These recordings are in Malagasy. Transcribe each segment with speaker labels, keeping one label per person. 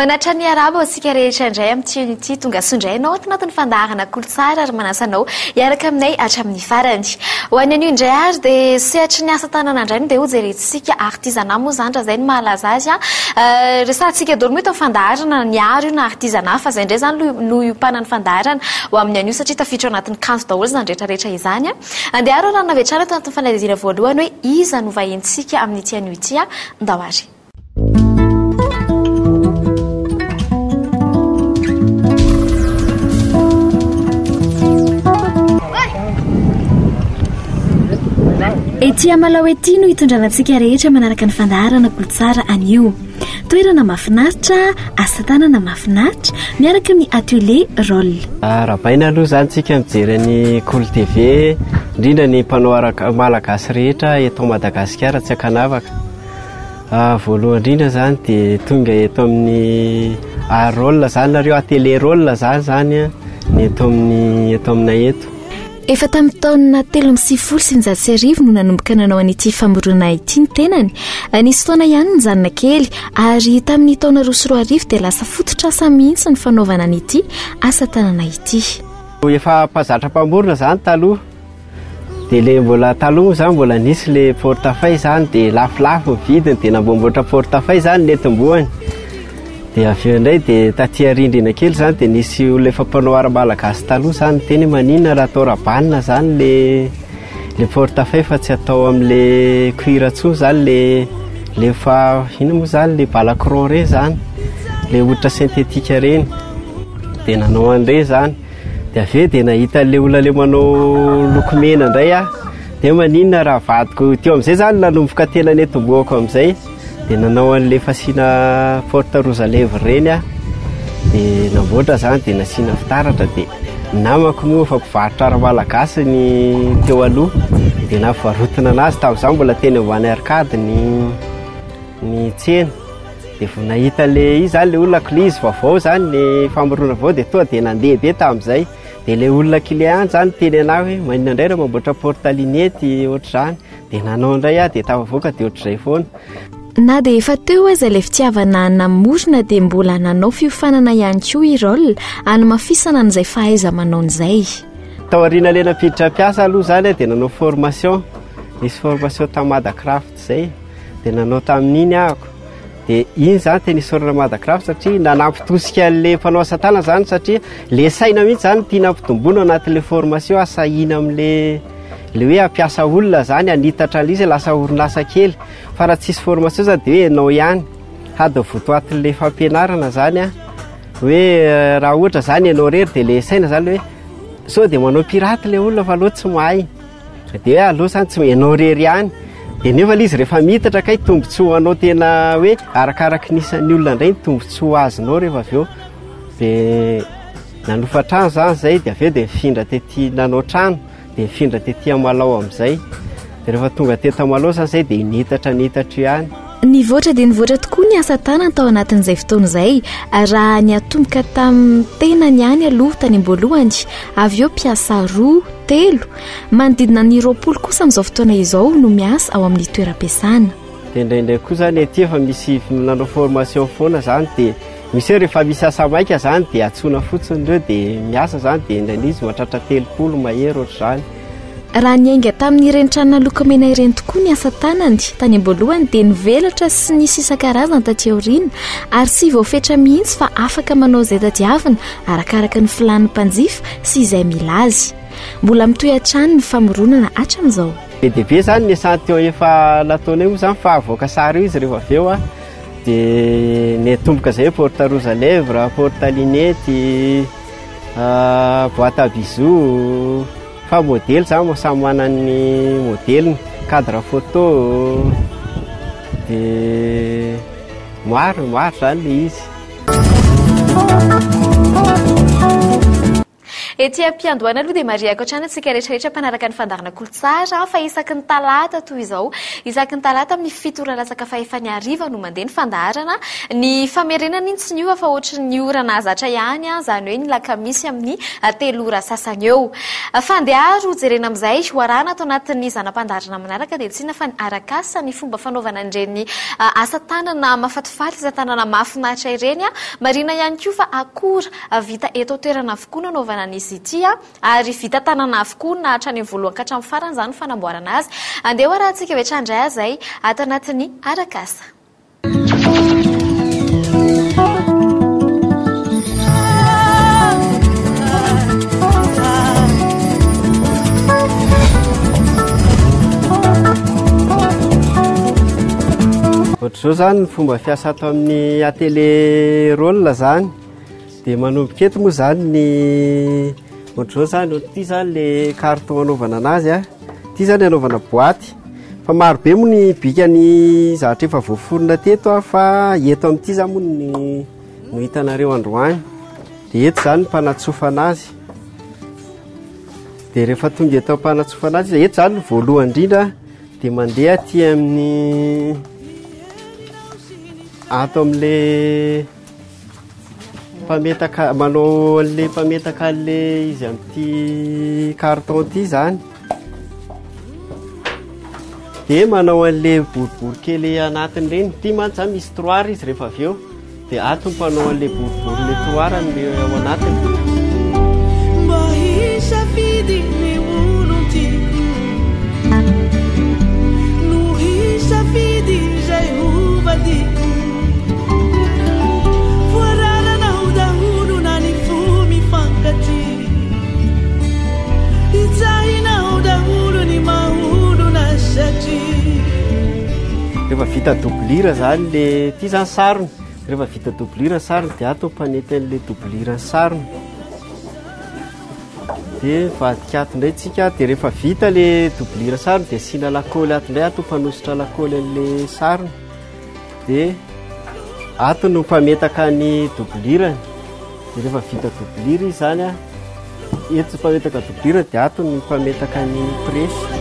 Speaker 1: manatra ny arabo asika rehetra indray amin'ity tonga soindray anao tanatin'ny fandaharana kolotsara ary manasanao iaraka aminay hatramin'ny farany ho any anio indray ary dia sehatra ny asa tanana indray dia ho jerentsika artisanat moa zany raha izay ny mahalaza azy resantsika dolo moa eto amin'ny fandaharana ny aro io na artisanat fa izay indray zany no iompana ny fandaharana ho amin'ny anio satria tafiditra ao anatin'ny kanto daholo zany rehetrarehetra izany andeha aro raha navetrana eto anatin'ny fanadihana voalohany hoe iza no vahentsika amin'ity anio ity ndao ary ety amalao ety no hitondranantsika rehetra manaraka ny fandaharana kolotsara anio toerana mahafinaritra asa tanana mahafinaritra miaraka amin'ny atelier rôle
Speaker 2: rahabaina aloha zany tsika mijerany Cool TV indrindra ny mpanao malagasy rehetra eto Madagasikara tsy akanavaka voalohany indrindra zany dia tonga eto amin'ny rôle zany nareo atelier rôle zany ny eto aminay eto
Speaker 1: efa tamin'ny taonina 3 no nanomboka nanao an'ity famorona ity ny tenany nisy taona ihany ny zanona kely ary tamin'ny taona 2024 dia lasa fototr'asa mihitsy ny fanaovana an'ity asa tanana ity
Speaker 2: efa mpazatra mpamorona zany taloha dia le mbola taloha zany mbola nisy le portefeuille zany dia lafilafo ny vidiny dia nambomboatra portefeuille zany nentim-boany dia avy eo indray dia taty arindrina kely zany dia nisy olona efa mpanao ara-malagasy taloha zany teny maninona raha atao rabanina zany le portefeuille fa tsy atao amin'le cuir intsony zany le fa ino moa zany le balacron reny zany le hoditra sentetika reny dia nanao an'ireny zany dia avy eo dia nahita le olona le manao lokomena indray dia maninona raha vadiko teo amin'izay zany nanomboka tena nentom-boako amin'izay dia nanao an'le fasiana porte rouge à lèvres reny dia namboatra zany dia nasiana fitaratra dia namako moa fa mpivarotra ara-malagasy ny teo aloha dia nafivarotana anazy tamin'izany mbola teny ambany arkady ny tsena dia vao nahita le zany le olona klizy vaovao zany ny famorona vao dia toa dia nandeha be tamin'izay dia le olona client zany teny anah hoe manina indray raha mamboatra portalinety ohatr'izany dia nanao indray dia tafavoaka dia ohatr'izay foana
Speaker 1: na dia efa teo aza ilay fitiavana namorona dia mbola nanao fiofanana ihany koa i rôle mafisana an'izay fahaiza manao n'izay
Speaker 2: tao aoriana lena piditra mpiasa aloha zany dia nanao formation nisy formation tamadacraft zay dia nanao tamin'iny ahako dia iny zany tena isorana madacraft satria nanampitosika le mpanao asa tanana zany satria le saina mihitsy zany tia nampitomboana anatin'le formation asahina amin'le le hoe ampiasa olona zany anitatra izy lasa orinasa kely fa raha tsisy formation zany dia hoe anao ihany hady votoatin'le fampianarana zany hoe raha ohatra zany ianao rery dia le saina zany hoe sao dia manao piraty le olona fa aloha tsy mahay dia hoe aloha zany tsy ianao rery ihany dia nefa le izy rehefa mitatra kay tombotsoa anao tena hoe arakaraka nisan'ny olona indray ny tombotsoa azonao rehefa avy eo dia nanofa trano zany zay dia avy eo dia mifindra tetỳ nanao trano dia mifindra tetỳ Amalao amin'izay dia rehefa tonga teto Amalao zany zay dia nitatra io ihany
Speaker 1: nivoatra dia nivoatra tokoa ny asa tanana tao anatin'izay fotoana izay raha ny atomboka tamin'ny tenany ihany aloha tany am-boalohany avy eo mpiasa 2-3 manodidina ny 20 kosa amin'izao fotoana izao no miasa ao amin'ny toeram-piasana
Speaker 2: dia indraindray koa zany ety efa misy nanao formation foana zany dia misy eo rehefa misy asa maika zany dia atsoina fotsiny ireo dia miasa zany dia indraindray izy mahatratra 30 mahery ohatr'izany
Speaker 1: raha niainga tamin'ireny tranona lokomena ireny tokoa ny asa tanany tany am-boalohany dia nivelatra sy nisy isan-karazany taty aoriana ary sy voafetra mihitsy fa afaka manao izay tadiavina arakaraka ny filan'ny mpanjifa sy izay mila azy mbola mitoy hatrany ny famoronana hatramin'izao
Speaker 2: be dia be zany ny échantillon efa nataonay moa zany fa avoaka sara io izy rehefa avy eo dia ny tomboka izay hoe porte rouge à lèvres portalinety boîte à bijoux fa modèle zany mo samy manany modèle cadre photo dia maro zany le izy
Speaker 1: Ety ampiandohana aloha dia mariako hatrany antsika rehetrarehetra mpanaraka ny fandarana kolotsara fa isaky ny talata toy izao. Isaky ny talata amin'ny 7 ora lasaka fahefany ariva no mandeha ny fandarana. Ny famerenana iny tsy niova fa ohatry ny ora nazatra ihany, izany hoe ny lakamisy amin'ny 3 ora sasany eo. Fandeharo jerena amin'izay hoarana ato anatin'ny zanam-pandarana manaraka dia tsy inona fa ny arakasa ny fomba fanaovana an'ireny asa tanana mafatifaty, asa tanana mahafinaritra ireny. Marina ihany koa fa akora vita eto toerana avokoa nanaovana an'izy ity, ary vita tanana avokoa na hatrany voalohany ka hatramin'ny farany izany fanamboarana azy. Andeha hoarantsika ve trandray azay ato anatin'ny arakasa.
Speaker 2: Ohatr'izao zany ny fomba fiasa ato amin'ny atélé rôle zany dia manomboka eto moa zany ny ohatr'izao zany ity zany le carton anaovana anazy, ity zany anaovana boaty. Fa maro be moa ny bikany zavatra efa voaforona teto fa eto amin'ity zany moa no hitanareo androany. Dia eto zany mpanatsofana azy. Dia rehefa tonga eto mpanatsofana azy, eto zany no voalohany indrindra dia mandeha aty amin'ny ato amin'le mpametaka, manao an'le mpametaka an'le izy amin'ity carton ity zany. Dia manao an'le boribory kely anatiny ireny. Ity mantsy zany misy tiroara izy rehefa avy eo. Dia ato mpanao an'le boribory le tiroara ao anatiny. Rehefa vita doublure zany le ity zany sarony. Rehefa vita doublure sarony dia ato mpanety an'le doublure sarony. Dia vadika ato indray tsika. Dia rehefa vita le doublure sarony dia asiana lakaoly ato indray, ato mpanositra lakaoly an'le sarony. Dia ato no mpametaka ny doublure. Dia rehefa vita doublure izy zany, eto mpametaka doublure dia ato no mpametaka ny presy.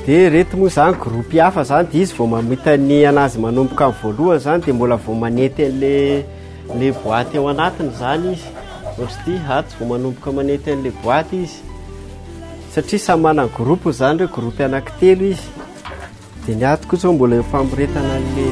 Speaker 2: Dia reto moa zany gropy hafa zany dia izy vao mamita ny anazy manomboka amin'ny voalohany zany dia mbola vao manety an'le boaty ao anatiny zany izy. Ohatr'ity ato vao manomboka manety an'le boaty izy, satria samy manana gropy zany ireo, gropy anankitelo izy. Dia ny ato kosa mbola eo fampiretana an'le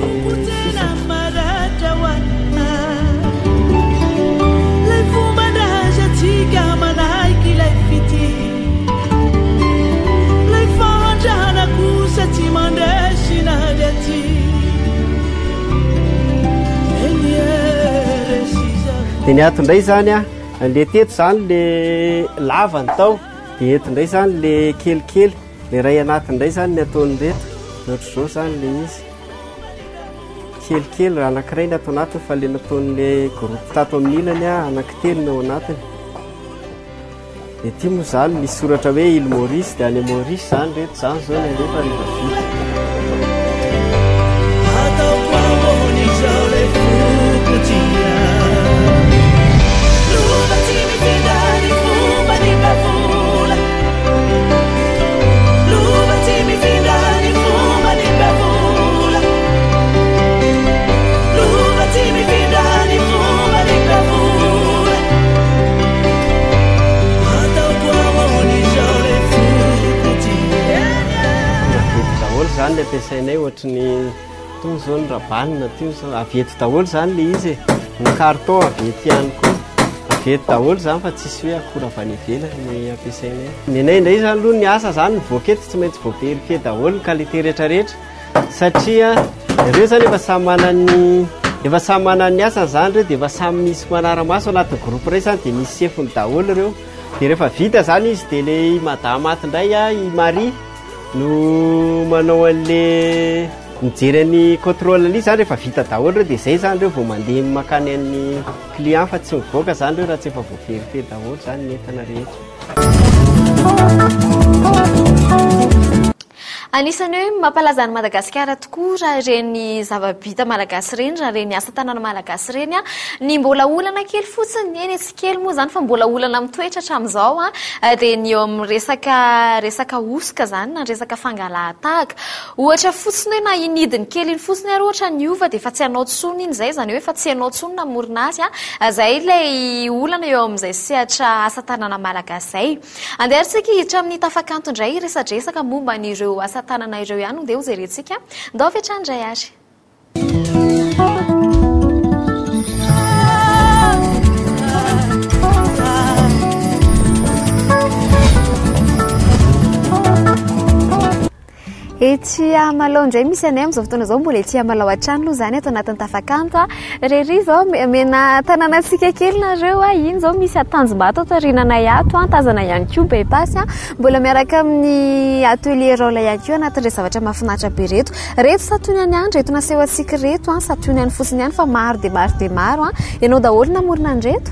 Speaker 2: dia ny ato indray zany le teto zany le lava ny tao, dia eto indray zany le kelikely, le ray anatiny indray zany ny ataony reto. Ohatr'izao zany le izy kelikely anankiray ny ato anatiny, fa le nataon'le gropy tato amin'ny ilany anankitelo ao anatiny. Dia ity moa zany misy soratra hoe Île Maurice, dia any Maurice zany reto zany zao ny alefa rehefa vita. Zany le ampiasainay ohatry ny tony zao ny rabanina ty avety daholo zany le izy, ny carton avety ihany koa avety daholo zany fa tsisy hoe akora avy any ivelany ny ampiasainay. Ny anay indray zany aloha ny asa zany voaketo tsy maintsy voaverify daholo ny qualité rehetrarehetra, satria ireo zany efa samy manana ny asany zany ireo, dia efa samy misy manara-maso anaty gropy iray zany dia misy sefony daholo ireo. dia rehefa vita zany izy dia ilay madama ato indray a i Marie no manao an'le mijery ny contrôle ali zany rehefa vita daholo reo dia izay zany reo vao mandeha makany amin'ny client fa tsy mivoaka zany reo raha tsy efa voaverify daholo zany ny entana rehetra.
Speaker 1: Anisany hoe mampalaza ny Madagasikara tokoa raha ireny zava-bita malagasy ireny, raha ireny asa tanana malagasy ireny ny mbola olana kely fotsiny, eny tsy kely moa zany fa mbola olana mitoetra hatramin'izao dia ny eo amin'ny resaka osika zany na resaka fangalahan-tahaka. Ohatra fotsiny hoe na inidiny kely iny fotsiny ary ohatra ny ova dia fa tsy hanao tsony iny zay, zany hoe fa tsy hanao tsony namorona azy zay ilay olana eo amin'izay sehatra asa tanana malagasy zay. Andehantsika hiditra amin'ny tafakanto indray resadresaka momba an'ireo asa tanana ireo ihany dia ho jerentsika ndao avy hatrany indray ary. Ety Amalao indray misy anay amin'izao fotoana izao mbola ety Amalao hatrany aloha zany ato anatin'ny tafakanto rery izao mena tanànantsika kely nareo iny izao misy atanjom-bato ato aoriananay ato tazana ihany koa bypass mbola miaraka amin'ny atelier rôle ihany koa anatin'ireo zavatra mahafinaritra be reto satoniany ihany reto naseho antsika reto satoniany fotsiny ihany fa maro dia maro ianao daholo namorona an'ireto.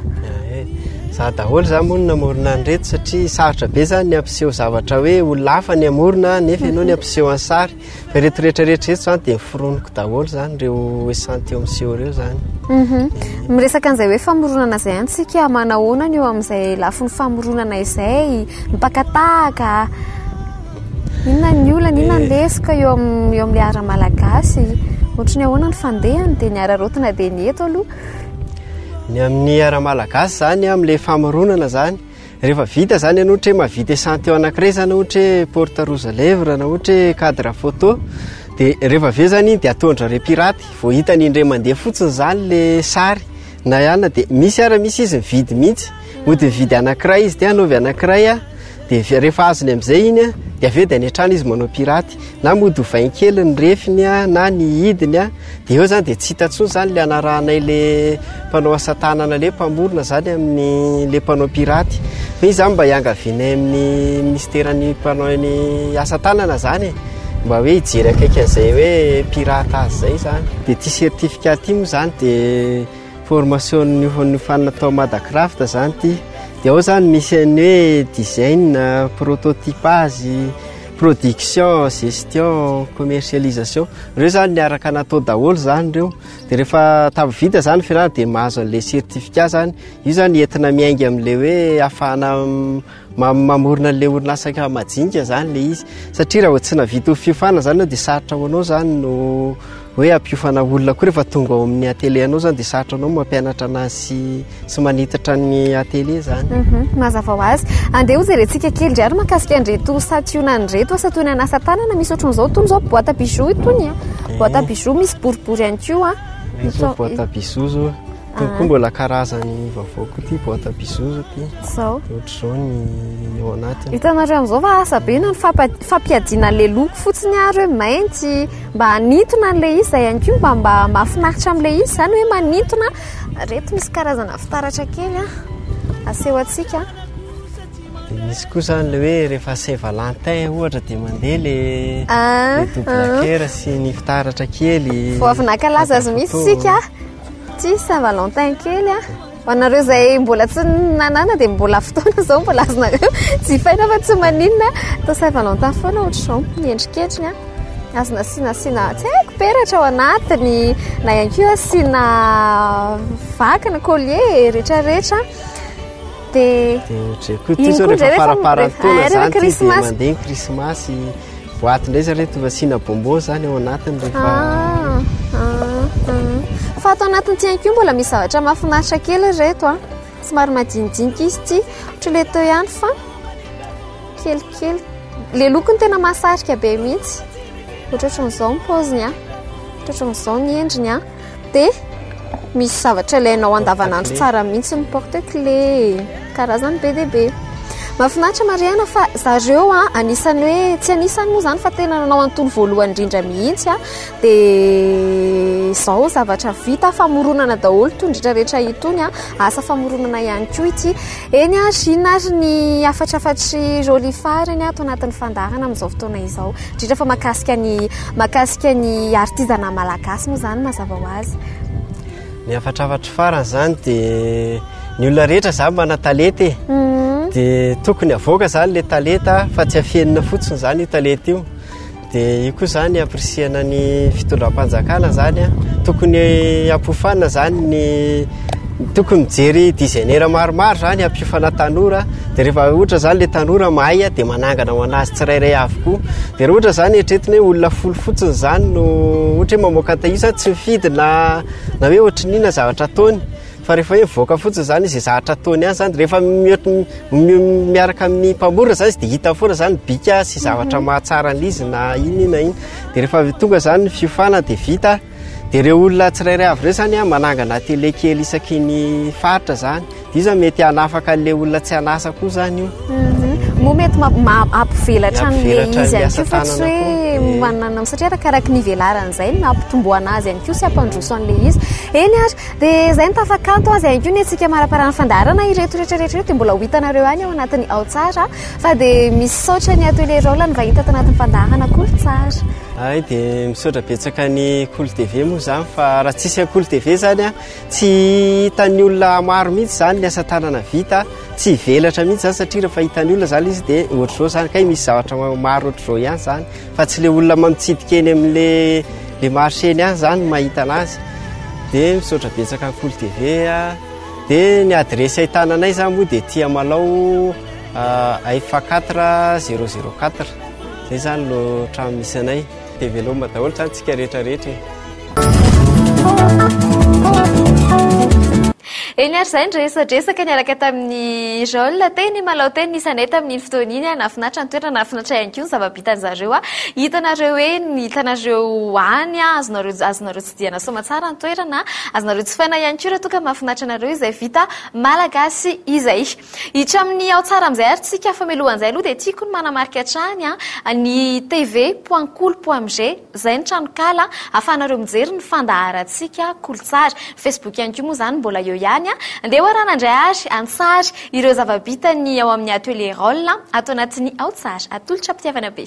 Speaker 2: Za daholo za moa namorona an'ireto satria sarotra be zany ny ampiseho zavatra hoe olona hafa ny amorona nefa ianao ny ampiseho any sary fa reto rehetrarehetra reto zany dia miforonoko daholo zany ireo esanty eo ampiseho ireo zany.
Speaker 1: Miresaka an'izay hoe famoronana izay antsika manahoana eo amin'izay lafin'ny famoronana izay mipakatahaka inona ny olana inona ny lesika eo amin'ilay ara malagasy ohatra ny ahoana ny fandehany dia ny ararotina dia ny eto aloha.
Speaker 2: Ny amin'ny ara malagasy zany amin'ilay famoronana zany rehefa vita zany ianao ohatra hoe mavita esanty eo anankiray zany ohatra hoe porte rouge à lèvre na ohatra hoe cadre photo dia rehefa avy eo zany dia ataondra re piraty vao hitany indray mandeha fotsiny zany le sary na ihany dia misy izy mividy mihitsy mody mividy anankiray izy dia anaovy anankiray dia rehefa azony amin'izay iny dia avy eo dia any an-trano izy manao piraty na mody hovainy kely ny refiny na ny hidiny dia eo zany dia tsy hita intsony zany le anarahanay le mpanao asa tanana le mpamorona zany amin'ny le mpanao piraty fa izy zany mba hiangavianay amin'ny ministeran'ny mpanao ny asa tanana zany mba hoe hijery akaiky an'izay hoe pirata azy zay zany dia ty certificat ty moa zany dia formation ny fanatao Madacraft zany ty dia ao zany misy ny hoe design, prototypage, production, gestion, commercialisation ireo zany niaraka natao daholo zany ireo dia rehefa tavy vita zany fiarana dia mahazo an'ilay certificat zany io zany entina miainga amin'ilay hoe ahafahana mamorona an'ilay orinasa majinika zany le izy satria raha tsy navita fiofana zany dia sarotra hoanao zany no hoe ampiofana olona koa rehefa tonga ao amin'ny atelier anao zany dia sarotra anao mampianatra anazy sy manitatra ny atelier zany.
Speaker 1: Mazava ho azy andeha ho jerentsika kely ndray ary mahakasika an'ireto sationan'ireto sationana asa tanana misy ohatran'izao toy izao boîte à bijoux itony boîte à bijoux misy boribory ihany koa
Speaker 2: izao boîte à bijoux zao koa mbola karazany vaovao koa ty boîte à bijoux zao ty
Speaker 1: zao
Speaker 2: ohatr'izao ny ao anatiny
Speaker 1: hitanareo amin'izao fa asa be na ny fampiadiana an'ilay loko fotsiny ary hoe mainty mba hanintona an'ilay izy zay ihany koa mba mahafinaritra amin'ilay izy zany hoe manintona reto misy karazana fitaratra kely aseho antsika
Speaker 2: dia misy koa zany le hoe rehefa Saint-Valentin ohatra dia mandeha le double sy ny fitaratra kely
Speaker 1: vao avy nankalaza azy misy sika ty Saint-Valentin kely ho anareo zay mbola tsy nanana dia mbola fotoana zao mbola azonareo jifaina fa tsy maninona atao Saint-Valentin foana ohatr'izao ny endriketriny azona asiana tsy haiko peratra ao anatiny na ihany koa asiana vakana collier rehetrarehetra dia
Speaker 2: iny koa rehefa faraparan-taona zany ty dia mandeha ny krismasy boaty indray zareo tovy asiana bonbon zany ao anatiny rehefa
Speaker 1: fa atao anatiny ty ihany koa mbola misy zavatra mahafinaritra kely reto somary madinidinika izy ty ohatra le teo ihany fa kelikely le lokony tena mahasarika be mihitsy ohatraohatran'izao ny paoziny ohatraohatran'izao ny endriny dia misy zavatra ilainao andavanandro tsara mihitsy ny porte clé karazany be dia be mahafinaritra mariana fa zareo anisany hoe tsy anisany moa zany fa tena nanao antony voalohany indrindra mihitsy dia izao zavatra vita famoronana daholo tondritra rehetra itony asa famoronana ihany koa ity eny zinona ary ny afatrafatry rolifarany atao anatin'ny fandarana amin'izao fotoana izao indrindra fa makasika ny artizana malagasy moa zany mazava ho azy.
Speaker 2: Ny afatrafatry farany zany dia ny olona rehetra zany mana-talenta dia tokony avoaka zany le talenta fa tsy afenina fotsiny zany io talenta io dia io koa zany aprisihana ny fitondram-panjakana zany tokony ampofanina zany ny tokony mijery dizainera maromaro zany ampiofana tanora dia rehefa ohatra zany le tanora mahay dia manangana ho anazy tsirairay avokoa dia rehefa ohatra zany etretiny hoe olona folo fotsiny zany no ohatra hoe mamoaka io zany tsy mifidy na hoe ohatra nina zavatra ataony fa rehefa hoe mivoaka fotsiny zany izay zavatra ataony ihany zany rehefa miaraka amin'ny mpamorona zany dia hita foana zany bika sy zavatra mahatsara an'izy na inona iny dia rehefa tonga zany ny fiofana dia vita dia ireo olona tsirairay avy ireo zany manangana tele kely isaky ny faritra zany dia izy mety hanafaka an'ilay olona tsy hanasa koa zany io
Speaker 1: moa mety ampivelatra an'ilay izy ihany koa fa tsy hoe manana satria arakaraka ny velaran'izay mampitombo anazy ihany koa sy ampandroso an'ilay izy eny ary dia izay ny tafakanto azy ihany koa ny antsika maraparana fandarana ireto rehetrarehetra dia mbola ho hitanareo any ao anatin'ny ao tsara fa dia misy saotra ny atelier rôle ny vahita ato anatin'ny fandarana kolotsara
Speaker 2: ay dia misaotra betsaka ny Cool TV moa zany fa raha tsisy Cool TV zany tsy hitan'ny olona maro mihitsy zany ny asa tanana vita tsy velatra mihitsy zany satria rehefa hitan'ny olona zany izy dia ohatr'izao zany kay misy zavatra maro ohatr'izao ihany zany fa tsy ilay olona mitsidika eny amin'le marché eny ihany zany mahita anazy dia misaotra betsaka Cool TV dia ny adresy ahitananay zany moa dia tia malao AF4 004 zay zany no trano misy anay dia veloma daholo zany tsika rehetrarehetra
Speaker 1: eny ary izay nydresadresaka niaraka tamin'ny rôle teny malao teny nisanay tamin'iny fotoana iny nafinatra ny toerana nafinatra ihany koa ny zava-bitan'zareo hitanareo eny hitanareo any azonareo tsy diana soma tsara ny toerana azonareo tsy faina ihany koa raha toka mahafinatra anareo izay vita malagasy izay hitramin'ny ao tsara amin'izay ary tsika famelohan'izay aloha dia tiako ny manamarika hatrany ny tv.cool.mg zay ny tranokala ahafahanareo mijery ny fandaharantsika kolotsara facebook ihany koa moa zany mbola eo ihany andeha hoarana indray ary ansary ireo zava-bitany ao amin'ny atelier rôle atao anatin'ny ao tsara atolotra mpitiavana be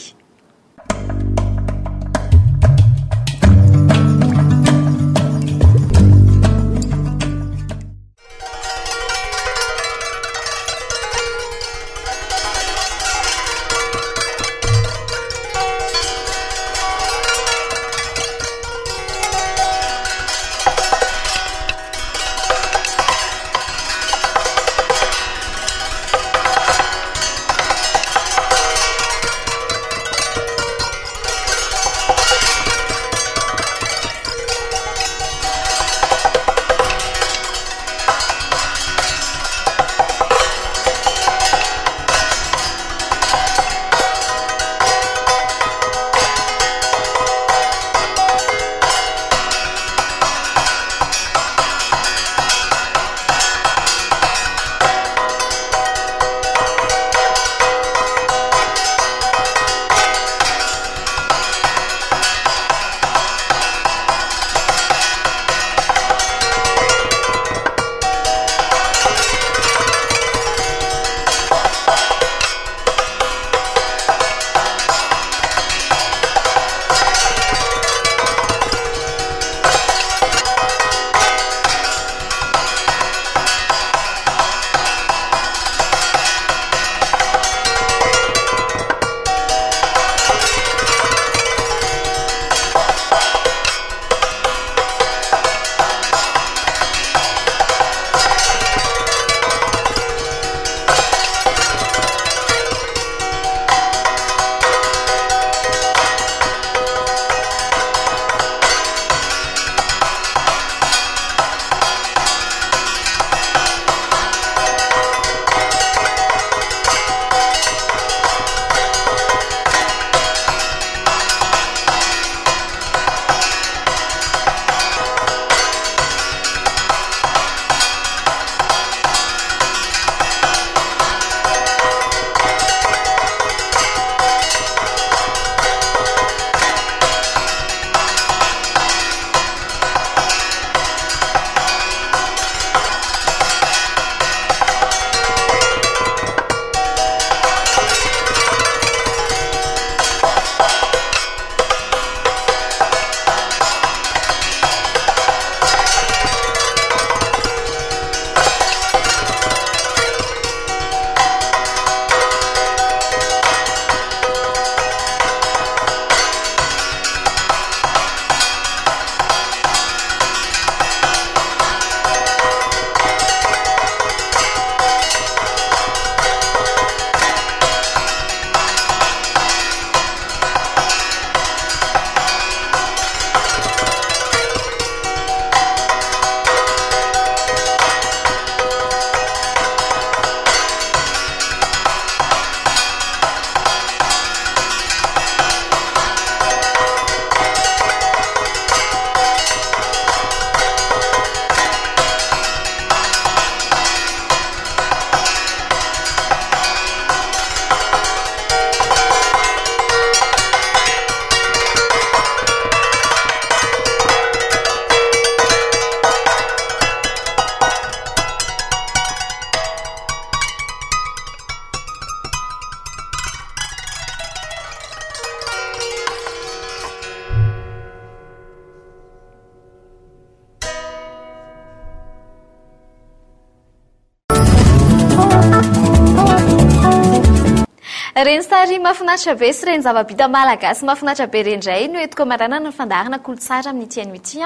Speaker 1: reny sary mahafinaritra be sy reny zava-bita malagasy mahafinaritra be rendray no etiko marana ny fandarana kolotsara amin'ny tiany ity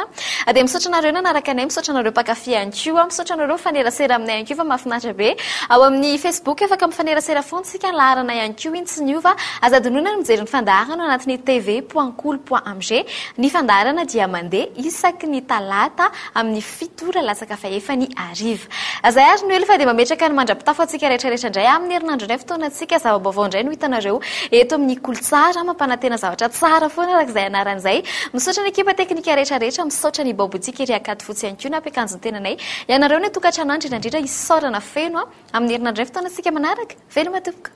Speaker 1: dia misaotra anareo nanaraka anay misaotra anareo mpakafy ihany koa misaotra anareo mifanerasera aminay ihany koa fa mahafinaritra be ao amin'ny Facebook afaka mifanerasera foana sika laharana ihany koa iny tsy niova azadinona no mijery ny fandarana anatin'ny tv.cool.amg ny fandarana dia mandeha isaky ny talata amin'ny 7 lasaka faefany ariva azay ary no efa dia mametraka ny mandrapitafo atsika rehetrarehetra indray amin'ny herinandro indray fotoanantsika zava-baovao indray no hitanareo eto amin'ny kolotsara mampanantena zavatra tsara foana arak'izay anaran'izay misaotra ny ekipa teknika rehetrarehetra misaotra ny baobojika ery akaty fotsy ihany koa na ampiakanjony tenanay ianareo ny tokatranandro indrindra isaorana feno amin'ny herinandro indray fotoanantsika manaraka velo matoboko